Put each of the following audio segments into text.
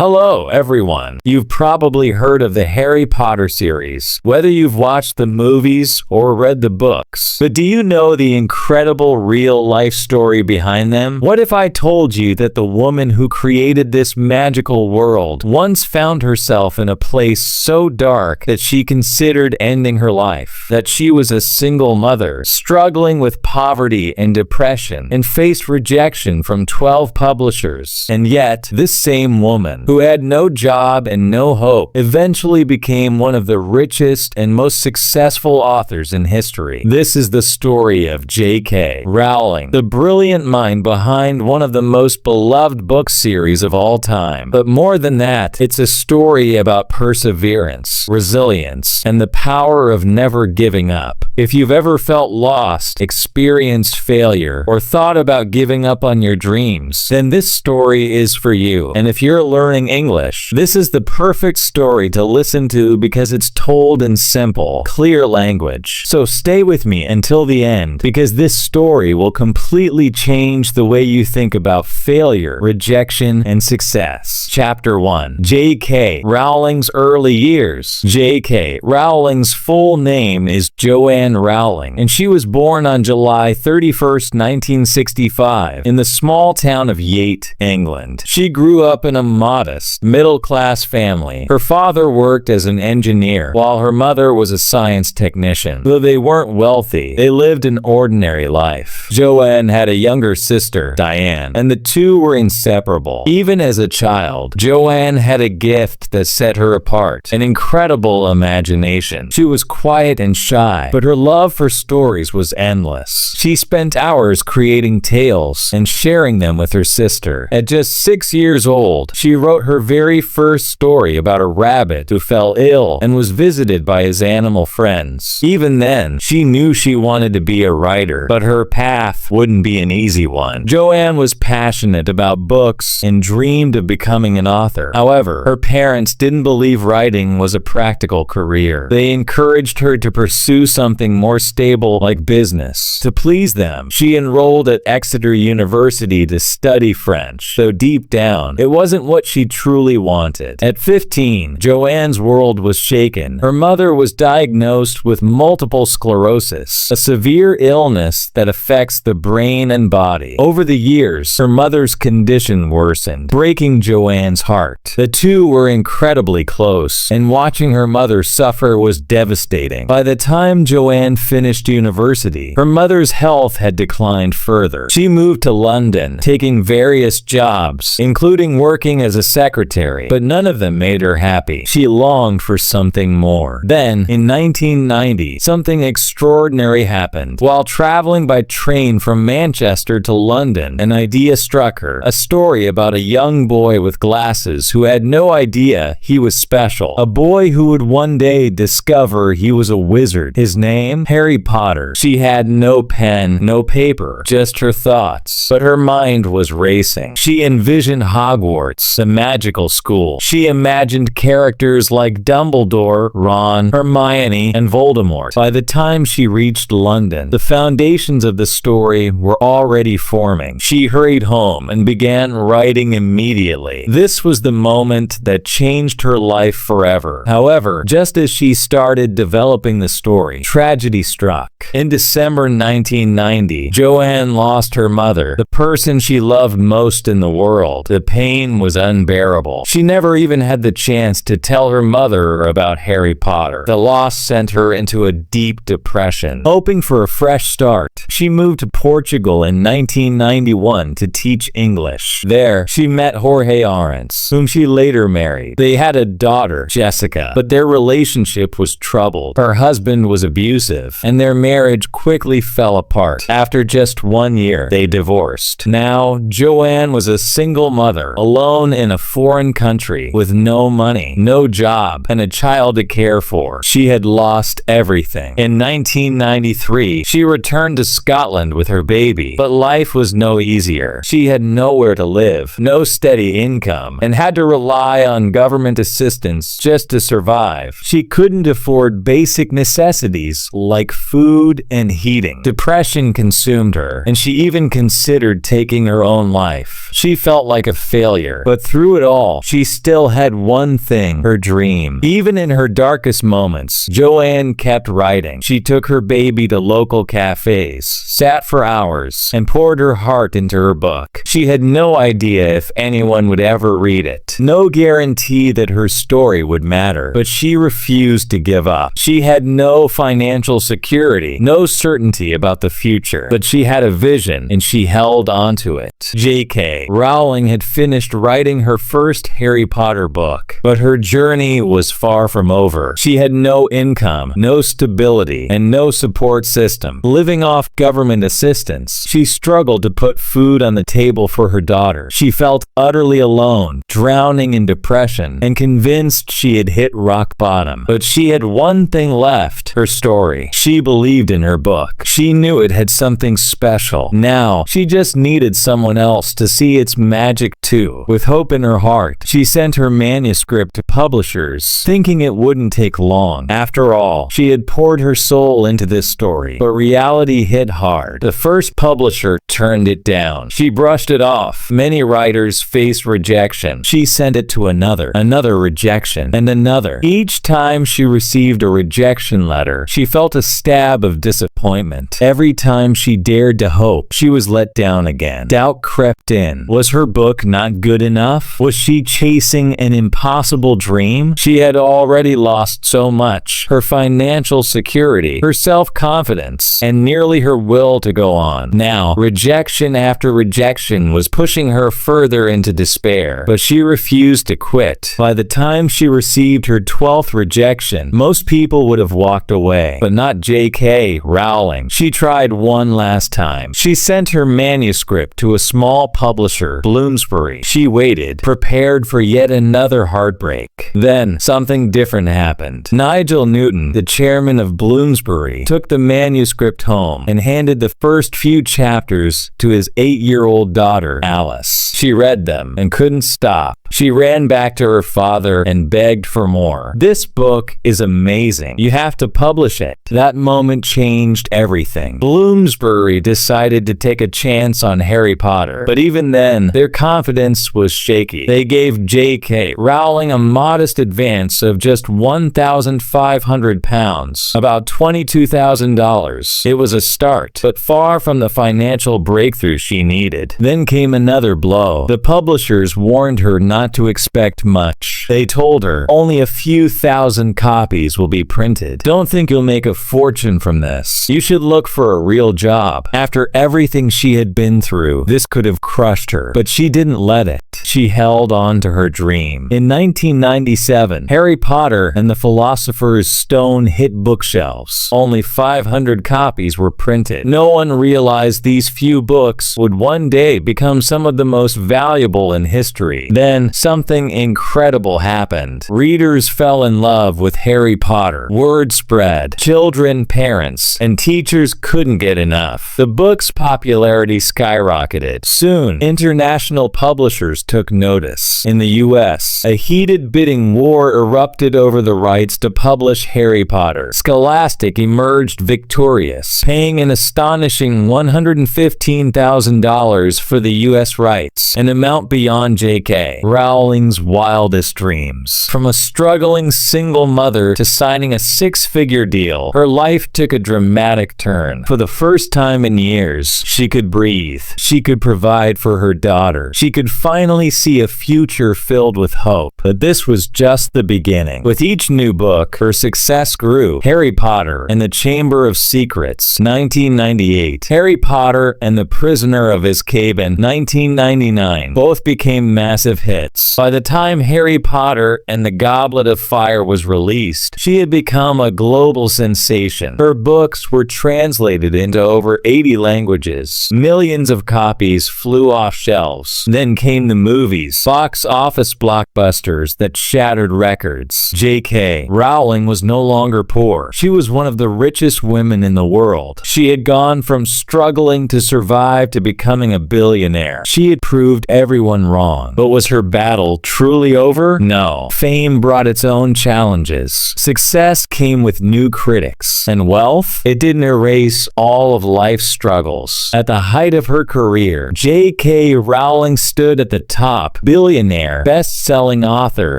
Hello, everyone. You've probably heard of the Harry Potter series, whether you've watched the movies or read the books. But do you know the incredible real-life story behind them? What if I told you that the woman who created this magical world once found herself in a place so dark that she considered ending her life, that she was a single mother, struggling with poverty and depression, and faced rejection from 12 publishers. And yet, this same woman, who had no job and no hope, eventually became one of the richest and most successful authors in history. This is the story of J.K. Rowling, the brilliant mind behind one of the most beloved book series of all time. But more than that, it's a story about perseverance, resilience, and the power of never giving up. If you've ever felt lost, experienced failure, or thought about giving up on your dreams, then this story is for you. And if you're learning English, this is the perfect story to listen to because it's told in simple, clear language. So stay with me until the end, because this story will completely change the way you think about failure, rejection, and success. Chapter 1. J.K. Rowling's early years. J.K. Rowling's full name is Joanne Rowling, and she was born on July 31st, 1965, in the small town of Yate, England. She grew up in a modest, middle-class family. Her father worked as an engineer, while her mother was a science technician. Though they weren't wealthy, they lived an ordinary life. Joanne had a younger sister, Diane, and the two were inseparable. Even as a child, Joanne had a gift that set her apart, an incredible imagination. She was quiet and shy, but her love for stories was endless. She spent hours creating tales and sharing them with her sister. At just 6 years old, she wrote her very first story about a rabbit who fell ill and was visited by his animal friends. Even then, she knew she wanted to be a writer, but her path wouldn't be an easy one. Joanne was passionate about books and dreamed of becoming an author. However, her parents didn't believe writing was a practical career. They encouraged her to pursue something more stable like business. To please them, she enrolled at Exeter University to study French, though deep down, it wasn't what she truly wanted. At 15, Joanne's world was shaken. Her mother was diagnosed with multiple sclerosis, a severe illness that affects the brain and body. Over the years, her mother's condition worsened, breaking Joanne's heart. The two were incredibly close, and watching her mother suffer was devastating. By the time Joanne finished university, her mother's health had declined further. She moved to London, taking various jobs, including working as a secretary, but none of them made her happy. She longed for something more. Then, in 1990, something extraordinary happened. While traveling by train from Manchester to London, an idea struck her. A story about a young boy with glasses who had no idea he was special. A boy who would one day discover he was a wizard. His name? Harry Potter. She had no pen, no paper, just her thoughts. But her mind was racing. She envisioned Hogwarts, the magical school. She imagined characters like Dumbledore, Ron, Hermione, and Voldemort. By the time she reached London, the foundations of the story were already forming. She hurried home and began writing immediately. This was the moment that changed her life forever. However, just as she started developing the story, tragedy struck. In December 1990, Joanne lost her mother, the person she loved most in the world. The pain was unbearable. She never even had the chance to tell her mother about Harry Potter. The loss sent her into a deep depression. Hoping for a fresh start, she moved to Portugal in 1991 to teach English. There, she met Jorge Arantz, whom she later married. They had a daughter, Jessica, but their relationship was troubled. Her husband was abusive, and their marriage quickly fell apart. After just 1 year, they divorced. Now, Joanne was a single mother, alone in a foreign country, with no money, no job, and a child to care for. She had lost everything. In 1993, she returned to Scotland with her baby, but life was no easier. She had nowhere to live, no steady income, and had to rely on government assistance just to survive. She couldn't afford basic necessities like food and heating. Depression consumed her, and she even considered taking her own life. She felt like a failure, but through through it all, she still had one thing, her dream. Even in her darkest moments, Joanne kept writing. She took her baby to local cafes, sat for hours, and poured her heart into her book. She had no idea if anyone would ever read it. No guarantee that her story would matter, but she refused to give up. She had no financial security, no certainty about the future, but she had a vision and she held on to it. J.K. Rowling had finished writing her first Harry Potter book, but her journey was far from over. She had no income, no stability, and no support system. Living off government assistance, she struggled to put food on the table for her daughter. She felt utterly alone, drowning in depression, and convinced she had hit rock bottom. But she had one thing left, her story. She believed in her book. She knew it had something special. Now, she just needed someone else to see its magic too. With hope in her heart, she sent her manuscript to publishers, thinking it wouldn't take long. After all, she had poured her soul into this story, but reality hit hard. The first publisher turned it down. She brushed it off. Many writers faced rejection. She sent it to another rejection, and another. Each time she received a rejection letter, she felt a stab of disappointment. Every time she dared to hope, she was let down again. Doubt crept in. Was her book not good enough? Was she chasing an impossible dream? She had already lost so much. Her financial security, her self-confidence, and nearly her will to go on. Now, rejection after rejection was pushing her further into despair, but she refused to quit. By the time she received her 12th rejection, most people would have walked away, but not J.K. Rowling. She tried one last time. She sent her manuscript to a small publisher, Bloomsbury. She waited, prepared for yet another heartbreak. Then, something different happened. Nigel Newton, the chairman of Bloomsbury, took the manuscript home and handed the first few chapters to his 8-year-old daughter, Alice. She read them and couldn't stop. She ran back to her father and begged for more. "This book is amazing. You have to publish it." That moment changed everything. Bloomsbury decided to take a chance on Harry Potter, but even then, their confidence was shaky. They gave J.K. Rowling a modest advance of just £1,500, about $22,000. It was a start, but far from the financial breakthrough she needed. Then came another blow. The publishers warned her not to expect much. They told her, "Only a few thousand copies will be printed. Don't think you'll make a fortune from this. You should look for a real job." After everything she had been through, this could have crushed her, but she didn't let it. She held on to her dream. In 1997, Harry Potter and the Philosopher's Stone hit bookshelves. Only 500 copies were printed. No one realized these few books would one day become some of the most valuable in history. Then, something incredible happened. Readers fell in love with Harry Potter. Word spread. Children, parents, and teachers couldn't get enough. The book's popularity skyrocketed. Soon, international publishers took notice. In the US, a heated bidding war erupted over the rights to publish Harry Potter. Scholastic emerged victorious, paying an astonishing $115,000 for the US rights, an amount beyond J.K. Rowling's wildest dreams. From a struggling single mother to signing a six-figure deal, her life took a dramatic turn. For the first time in years, she could breathe. She could provide for her daughter. She could finally see a future filled with hope. But this was just the beginning. With each new book, her success grew. Harry Potter and the Chamber of Secrets, 1998. Harry Potter and the Prisoner of Azkaban, 1999. Both became massive hits. By the time Harry Potter and the Goblet of Fire was released, she had become a global sensation. Her books were translated into over 80 languages. Millions of copies flew off shelves. Then came the movies, box office blockbusters that shattered records. J.K. Rowling was no longer poor. She was one of the richest women in the world. She had gone from struggling to survive to becoming a billionaire. She had proved everyone wrong. But was her battle truly over? No. Fame brought its own challenges. Success came with new critics. And wealth? It didn't erase all of life's struggles. At the height of her career, J.K. Rowling stood at the top, billionaire, best-selling author,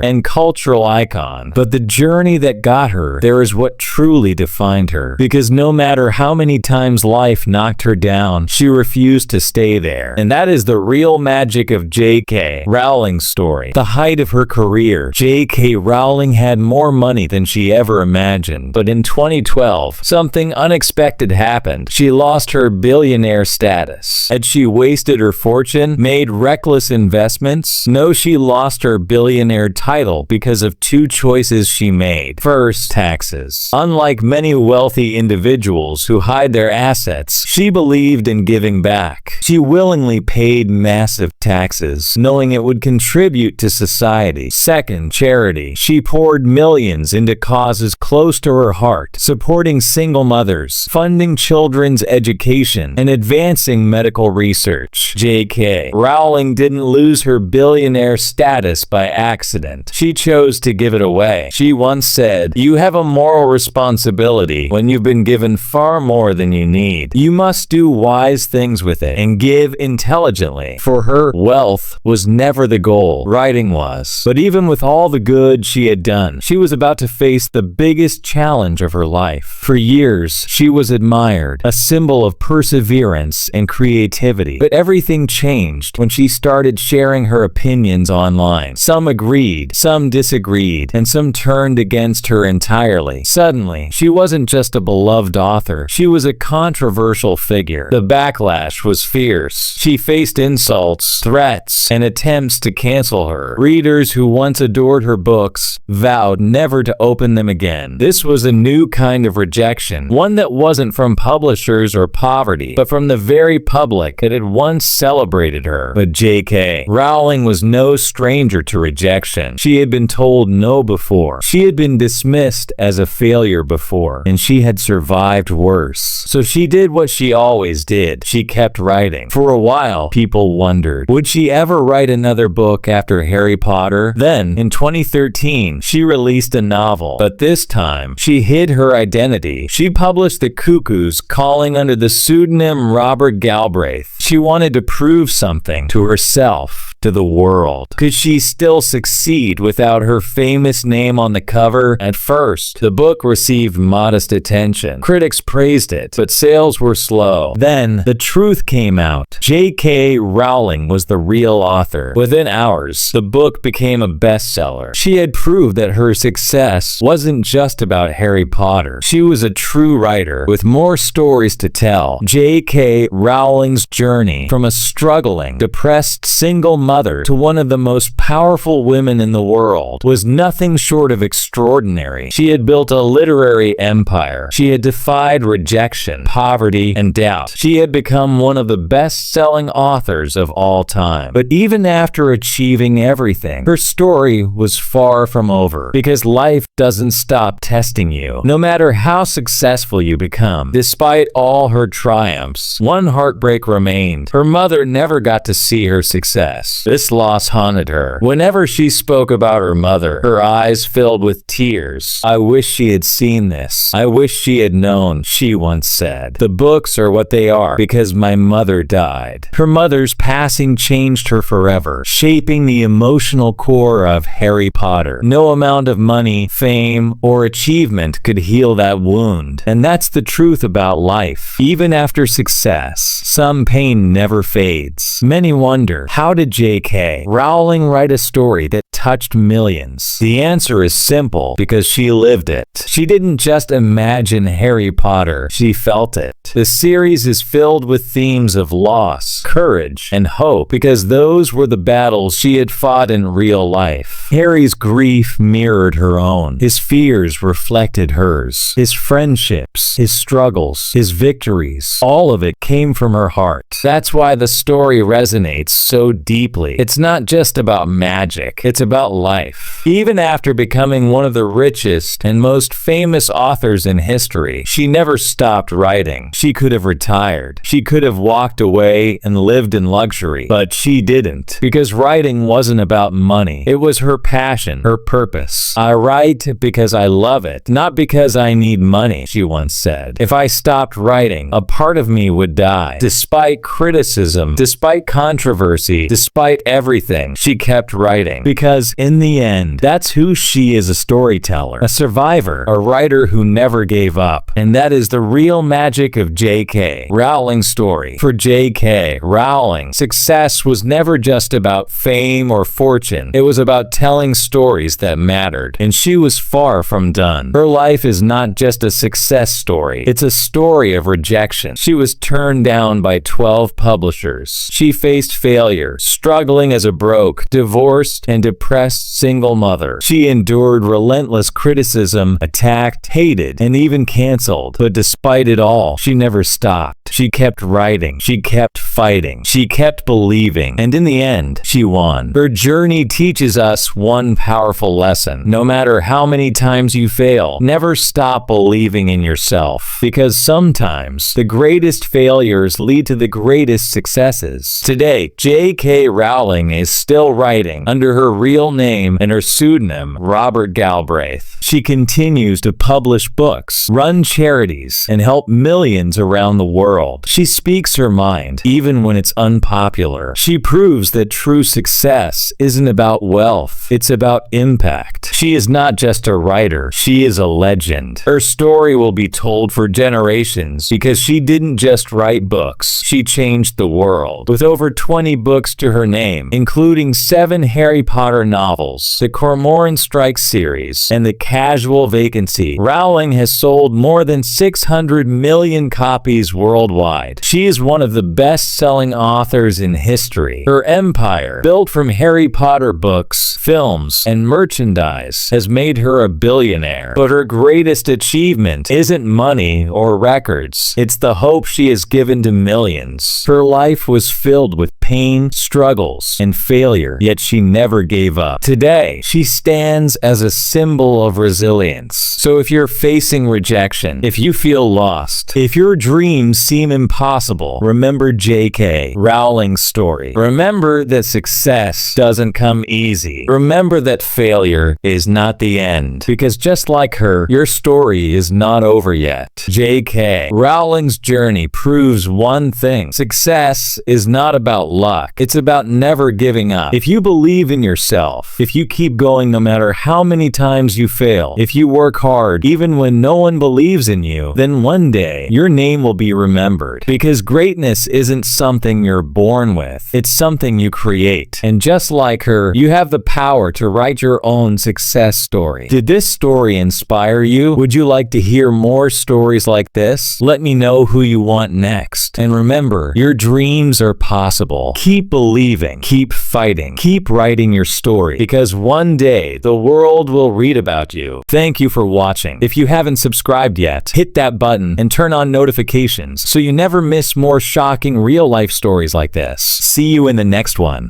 and cultural icon. But the journey that got her there is what truly defined her. Because no matter how many times life knocked her down, she refused to stay there. And that is the real magic of J.K. Rowling's story. The height of her career, J.K. Rowling had more money than she ever imagined. But in 2012, something unexpected happened. She lost her billionaire status. Had she wasted her fortune, made reckless investments? No, she lost her billionaire title because of two choices she made. First, taxes. Unlike many wealthy individuals who hide their assets, she believed in giving back. She willingly paid massive taxes, knowing it would contribute to society. Second, charity. She poured millions into causes close to her heart, supporting single mothers, funding children's education, and advancing medical research. J.K. Rowling didn't lose her billionaire status by accident. She chose to give it away. She once said, "You have a moral responsibility when you've been given far more than you need. You must do wise things with it and give intelligently." For her, wealth was never the goal. Writing was. But even with all the good she had done, she was about to face the biggest challenge of her life. For years, she was admired, a symbol of perseverance and creativity. But everything changed when she started sharing her opinions online. Some agreed, some disagreed, and some turned against her entirely. Suddenly, she wasn't just a beloved author, she was a controversial figure. The backlash was fierce. She faced insults, threats, and attempts to cancel her. Readers who once adored her books vowed never to open them again. This was a new kind of rejection, one that wasn't from publishers or poverty, but from the very public that had once celebrated her. But J.K. Rowling was no stranger to rejection. She had been told no before. She had been dismissed as a failure before, and she had survived worse. So she did what she always did. She kept writing. For a while, people wondered, would she ever write another book after Harry Potter? Then, in 2013, she released a novel. But this time, she hid her identity. She published The Cuckoo's Calling under the pseudonym Robert Galbraith. She wanted to prove something to herself, to the world. Could she still succeed without her famous name on the cover? At first, the book received modest attention. Critics praised it, but sales were slow. Then, the truth came out. J.K. Rowling was the real author. Within hours, the book became a bestseller. She had proved that her success wasn't just about Harry Potter. She was a true writer with more stories to tell. J.K. Rowling's journey from a struggling, depressed single mother to one of the most powerful women in the world was nothing short of extraordinary. She had built a literary empire. She had defied rejection, poverty, and doubt. She had become one of the best-selling authors of all time. But even after achieving everything, her story was far from over. Because life doesn't stop testing you. No matter how successful you become, despite all her triumphs, one heartbreak remained. Her mother never got to see her success. This loss haunted her. Whenever she spoke about her mother, her eyes filled with tears. "I wish she had seen this. I wish she had known," she once said. "The books are what they are because my mother died." Her mother's passing changed her forever, shaping the emotional core of Harry Potter. No amount of money, fame, or achievement could heal that wound. And that's the truth about life. Even after success, some pain never fades. Many wonder, how did J.K. Rowling write a story that touched millions? The answer is simple, because she lived it. She didn't just imagine Harry Potter, she felt it. The series is filled with themes of loss, courage, and hope, because those were the battles she had fought in real life. Harry's grief mirrored her own. His fears reflected hers. His friendships, his struggles, his victories, all of it came from her heart. That's why the story resonates so deeply. It's not just about magic, it's about life. Even after becoming one of the richest and most famous authors in history, she never stopped writing. She could have retired. She could have walked away and lived in luxury, but she didn't, because writing wasn't about money. It was her passion, her purpose. "I write because I love it, not because I need money," she once said. "If I stopped writing, a part of me would die." Despite criticism, despite controversy, despite everything, she kept writing. Because in the end, that's who she is: a storyteller, a survivor, a writer who never gave up. And that is the real magic of J.K. Rowling's story. For J.K. Rowling, success was never just about fame or fortune. It was about telling stories that mattered. And she was far from done. Her life is not just a success story. It's a story of rejection. She was turned down by 12 publishers. She faced failure, struggling as a broke, divorced, and depressed single mother. She endured relentless criticism, attacked, hated, and even canceled. But despite it all, she never stopped. She kept writing. She kept fighting. She kept believing. And in the end, she won. Her journey teaches us one powerful lesson. No matter how many times you fail, never stop believing in yourself. Because sometimes the greatest failures lead to the greatest successes. Today, J.K. Rowling is still writing under her real name and her pseudonym, Robert Galbraith. She continues to publish books, run charities, and help millions around the world. She speaks her mind, even when it's unpopular. She proves that true success isn't about wealth, it's about impact. She is not just a writer, she is a legend. Her story will be told for generations because she didn't just write books, she changed the world. With over 20 books to her name, including 7 Harry Potter novels, the Cormoran Strike series, and the Casual Vacancy, Rowling has sold more than 600 million copies worldwide. She is one of the best-selling authors in history. Her empire, built from Harry Potter books, films, and merchandise, has made her a billionaire. But her greatest achievement isn't money or records. It's the hope she has given to millions. Her life was filled with pain, struggles, and failure, yet she never gave up. Today, she stands as a symbol of resilience. So if you're facing rejection, if you feel lost, if your dreams seem impossible, remember J.K. Rowling's story. Remember that success doesn't come easy. Remember that failure is not the end. Because just like her, your story is not over yet. J.K. Rowling's journey proves one thing: success is not about luck. It's about never giving up. If you believe in yourself, if you keep going no matter how many times you fail, if you work hard even when no one believes in you, then one day your name will be remembered. Because greatness isn't something you're born with, it's something you create. And just like her, you have the power to write your own success story. Did this story inspire you? Would you like to hear more stories like this? Let me know who you want next. And remember, your dreams are possible. Keep believing, keep fighting, keep writing your story, because one day the world will read about you. Thank you for watching. If you haven't subscribed yet, hit that button and turn on notifications so you never miss more shocking real-life stories like this. See you in the next one.